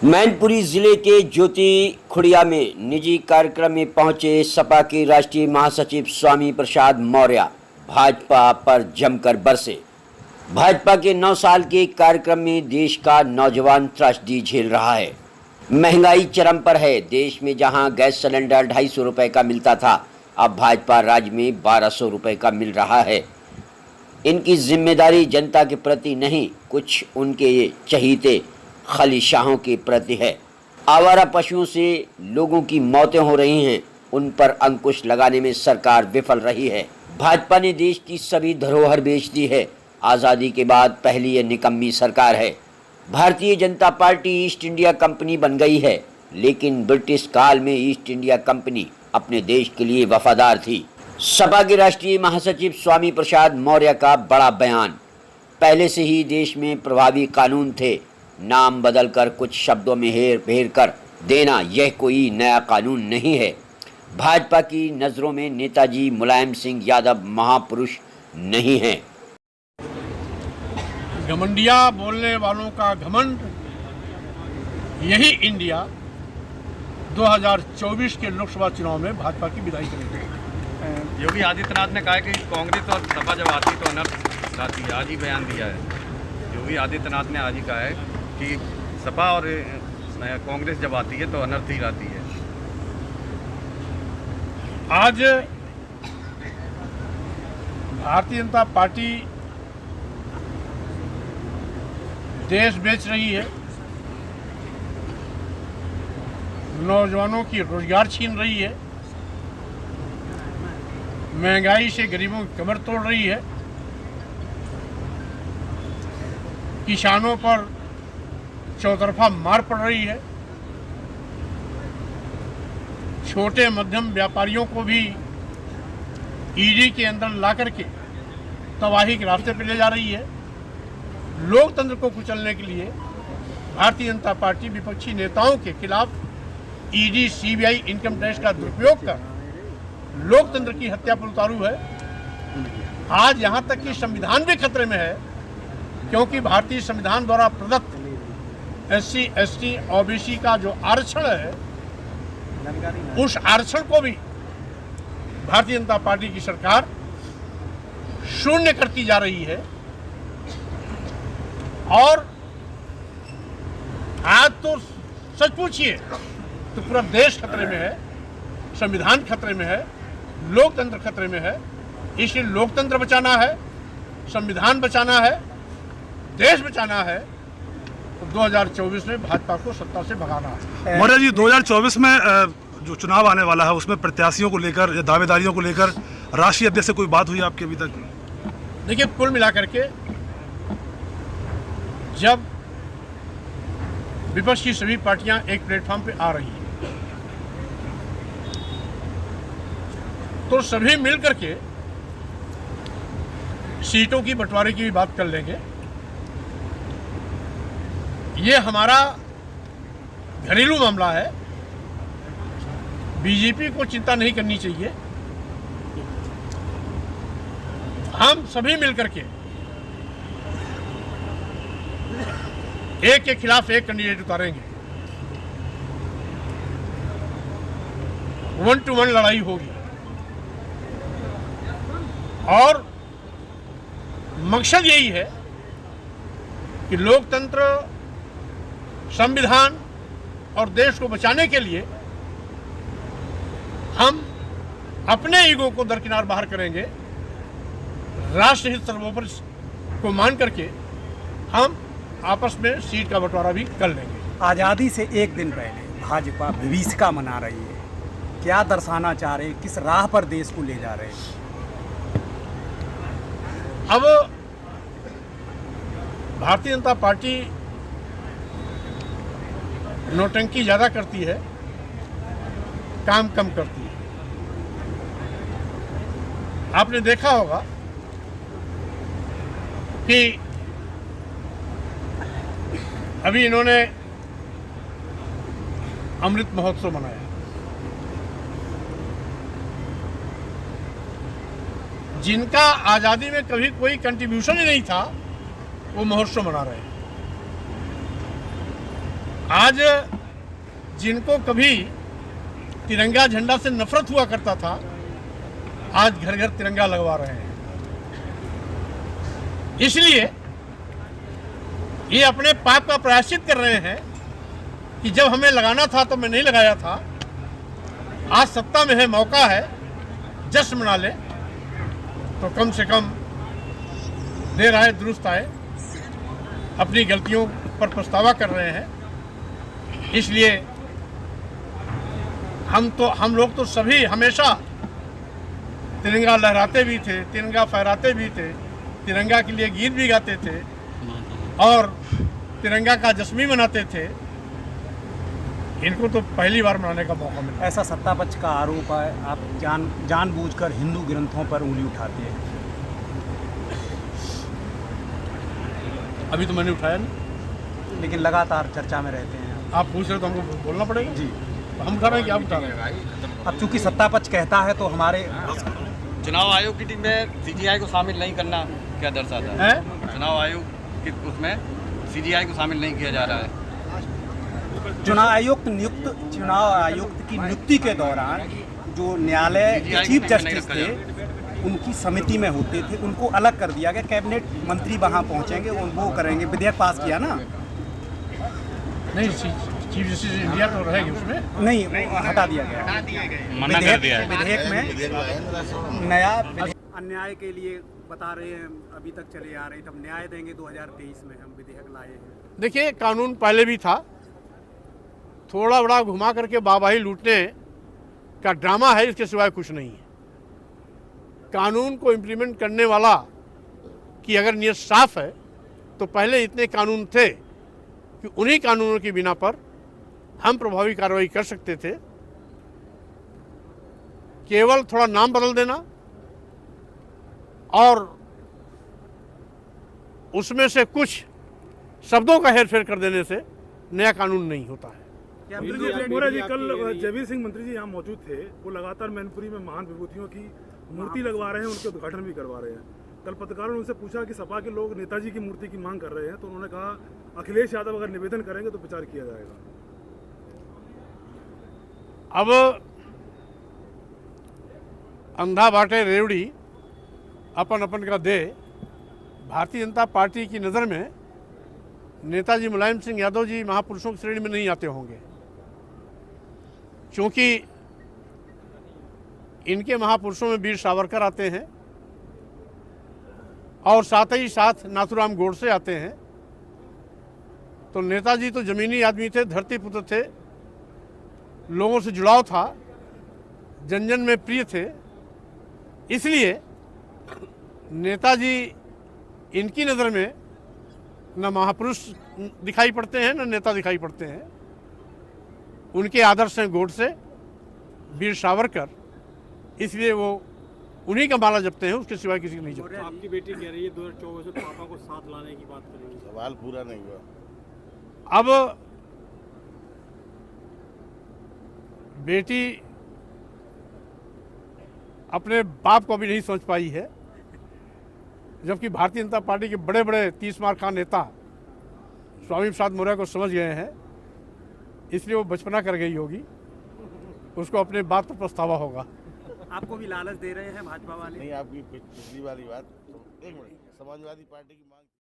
मैनपुरी जिले के ज्योति खुड़िया में निजी कार्यक्रम में पहुंचे सपा के राष्ट्रीय महासचिव स्वामी प्रसाद मौर्य भाजपा पर जमकर बरसे। भाजपा के 9 साल के कार्यक्रम में देश का नौजवान त्रासदी झेल रहा है। महंगाई चरम पर है। देश में जहां गैस सिलेंडर 250 रुपए का मिलता था, अब भाजपा राज्य में 1200 रुपए का मिल रहा है। इनकी जिम्मेदारी जनता के प्रति नहीं, कुछ उनके ये चहीते खलीशाहों के प्रति है। आवारा पशुओं से लोगों की मौतें हो रही हैं, उन पर अंकुश लगाने में सरकार विफल रही है। भाजपा ने देश की सभी धरोहर बेच दी है। आज़ादी के बाद पहली ये निकम्मी सरकार है। Bharatiya Janata party east India company बन गई है, लेकिन ब्रिटिश काल में ईस्ट इंडिया कंपनी अपने देश के लिए वफादार थी। सपा के राष्ट्रीय महासचिव स्वामी प्रसाद मौर्य का बड़ा बयान। पहले से ही देश में प्रभावी कानून थे, नाम बदलकर कुछ शब्दों में हेर फेर कर देना यह कोई नया कानून नहीं है। भाजपा की नज़रों में नेताजी मुलायम सिंह यादव महापुरुष नहीं हैं। घमंडिया बोलने वालों का घमंड, यही इंडिया 2024 के लोकसभा चुनाव में भाजपा की विदाई करेगी। योगी आदित्यनाथ ने कहा कि कांग्रेस और सपा जब आती तो अनर्थ लाती है। आज ही बयान दिया है योगी आदित्यनाथ ने, आज ही कहा है कि सपा और कांग्रेस जब आती है तो अनर्थ ही लाती है। आज भारतीय जनता पार्टी देश बेच रही है, नौजवानों की रोजगार छीन रही है, महंगाई से गरीबों की कमर तोड़ रही है, किसानों पर चौतरफा मार पड़ रही है, छोटे मध्यम व्यापारियों को भी ईडी के अंदर ला करके तबाही के रास्ते पर ले जा रही है। लोकतंत्र को कुचलने के लिए भारतीय जनता पार्टी विपक्षी नेताओं के खिलाफ ईडी, सीबीआई, इनकम टैक्स का दुरुपयोग कर लोकतंत्र की हत्या पर उतारू है। आज यहां तक कि संविधान भी खतरे में है, क्योंकि भारतीय संविधान द्वारा प्रदत्त SC, ST, OBC का जो आरक्षण है, उस आरक्षण को भी भारतीय जनता पार्टी की सरकार शून्य करती जा रही है। और आज तो सच पूछिए तो पूरा देश खतरे में है, संविधान खतरे में है, लोकतंत्र खतरे में है। इसलिए लोकतंत्र बचाना है, संविधान बचाना है, देश बचाना है, तो 2024 में भाजपा को सत्ता से भगाना है। मौर्य जी, 2024 में जो चुनाव आने वाला है उसमें प्रत्याशियों को लेकर या दावेदारियों को लेकर राष्ट्रीय अध्यक्ष से कोई बात हुई आपकी अभी तक? देखिए, कुल मिलाकर के जब विपक्ष की सभी पार्टियां एक प्लेटफॉर्म पे आ रही हैं, तो सभी मिलकर के सीटों की बंटवारे की भी बात कर लेंगे। ये हमारा घरेलू मामला है, बीजेपी को चिंता नहीं करनी चाहिए। हम सभी मिलकर के एक के खिलाफ एक कैंडिडेट उतारेंगे, 1 to 1 लड़ाई होगी और मकसद यही है कि लोकतंत्र, संविधान और देश को बचाने के लिए हम अपने ईगो को दरकिनार बाहर करेंगे। राष्ट्रहित सर्वोपरि को मान करके हम आपस में सीट का बंटवारा भी कर लेंगे। आज़ादी से एक दिन पहले भाजपा विभीषिका मना रही है, क्या दर्शाना चाह रहे हैं, किस राह पर देश को ले जा रहे हैं? अब भारतीय जनता पार्टी नौटंकी ज़्यादा करती है, काम कम करती है। आपने देखा होगा कि अभी इन्होंने अमृत महोत्सव मनाया। जिनका आज़ादी में कभी कोई कंट्रीब्यूशन ही नहीं था, वो महोत्सव मना रहे हैं। आज जिनको कभी तिरंगा झंडा से नफरत हुआ करता था, आज घर घर तिरंगा लगवा रहे हैं। इसलिए ये अपने पाप का प्रायश्चित कर रहे हैं कि जब हमें लगाना था तो मैं नहीं लगाया था, आज सत्ता में है, मौका है, जश्न मना ले, तो कम से कम देर आए दुरुस्त आए, अपनी गलतियों पर पछतावा कर रहे हैं। इसलिए हम लोग तो सभी हमेशा तिरंगा लहराते भी थे, तिरंगा फहराते भी थे, तिरंगा के लिए गीत भी गाते थे और तिरंगा का जश्न भी मनाते थे। इनको तो पहली बार मनाने का मौका मिला। ऐसा सत्ता पक्ष का आरोप है, आप जानबूझकर हिंदू ग्रंथों पर उंगली उठाते हैं। अभी तो मैंने उठाया नहीं, लेकिन लगातार चर्चा में रहते हैं। आप पूछ रहे हो तो हमको बोलना पड़ेगा जी। तो हम उठा रहे हैं कि आप उठा रहे हैं? अब चूंकि सत्ता पक्ष कहता है तो हमारे चुनाव आयोग की टीम में सीजीआई को शामिल नहीं करना क्या दर्शाता है? चुनाव आयोग की उसमें सीजीआई को शामिल नहीं किया जा रहा है। चुनाव आयुक्त की नियुक्ति के दौरान जो न्यायालय के चीफ जस्टिस थे, उनकी समिति में होते थे, उनको अलग कर दिया गया। कैबिनेट मंत्री वहां पहुंचेंगे, वो करेंगे। विधेयक पास किया ना? नहीं, चीफ जस्टिस इंडिया तो रहेगी उसमें? नहीं, हटा दिया गया। विधेयक में नया अन्याय के लिए बता रहे हैं, अभी तक चले आ रहे, तब न्याय देंगे 2023 में हम विधेयक लाए हैं। देखिए, कानून पहले भी था, थोड़ा बड़ा घुमा करके वाहवाही लूटने का ड्रामा है, इसके सिवाय कुछ नहीं है। कानून को इम्प्लीमेंट करने वाला की अगर नीयत साफ है तो पहले इतने कानून थे कि उन्हीं कानूनों की बिना पर हम प्रभावी कार्रवाई कर सकते थे। केवल थोड़ा नाम बदल देना और उसमें से कुछ शब्दों का हेरफेर कर देने से नया कानून नहीं होता है। मोरा जी, कल जयवीर सिंह मंत्री जी यहाँ मौजूद थे। वो लगातार मैनपुरी में महान विभूतियों की मूर्ति लगवा रहे हैं, उनके उद्घाटन भी करवा रहे हैं। कल पत्रकारों ने उनसे पूछा कि सपा के लोग नेताजी की मूर्ति की मांग कर रहे हैं, तो उन्होंने कहा अखिलेश यादव अगर निवेदन करेंगे तो विचार किया जाएगा। अब अंधा बाटे रेवड़ी अपन अपन का दे। भारतीय जनता पार्टी की नज़र में नेताजी मुलायम सिंह यादव जी महापुरुषों की श्रेणी में नहीं आते होंगे, क्योंकि इनके महापुरुषों में वीर सावरकर आते हैं और साथ ही साथ नाथूराम गोडसे आते हैं। तो नेताजी तो जमीनी आदमी थे, धरती पुत्र थे, लोगों से जुड़ाव था, जन जन में प्रिय थे। इसलिए नेताजी इनकी नज़र में न महापुरुष दिखाई पड़ते हैं, न नेता दिखाई पड़ते हैं। उनके आदर्श हैं गोडसे, वीर सावरकर, इसलिए वो उन्हीं का माला जपते हैं, उसके सिवाय किसी को नहीं जपते। आपकी बेटी कह रही है 2024 में पापा को साथ लाने की बात करेंगे। सवाल पूरा नहीं हुआ। अब बेटी अपने बाप को भी नहीं समझ पाई है, जबकि भारतीय जनता पार्टी के बड़े बड़े 30 मार खा नेता स्वामी प्रसाद मौर्य को समझ गए हैं। इसलिए वो बचपना कर गई होगी, उसको अपने बात पर पछतावा होगा। आपको भी लालच दे रहे हैं भाजपा वाले? नहीं, आपकी पिछली वाली बात तो एक मिनट, समाजवादी पार्टी की मांग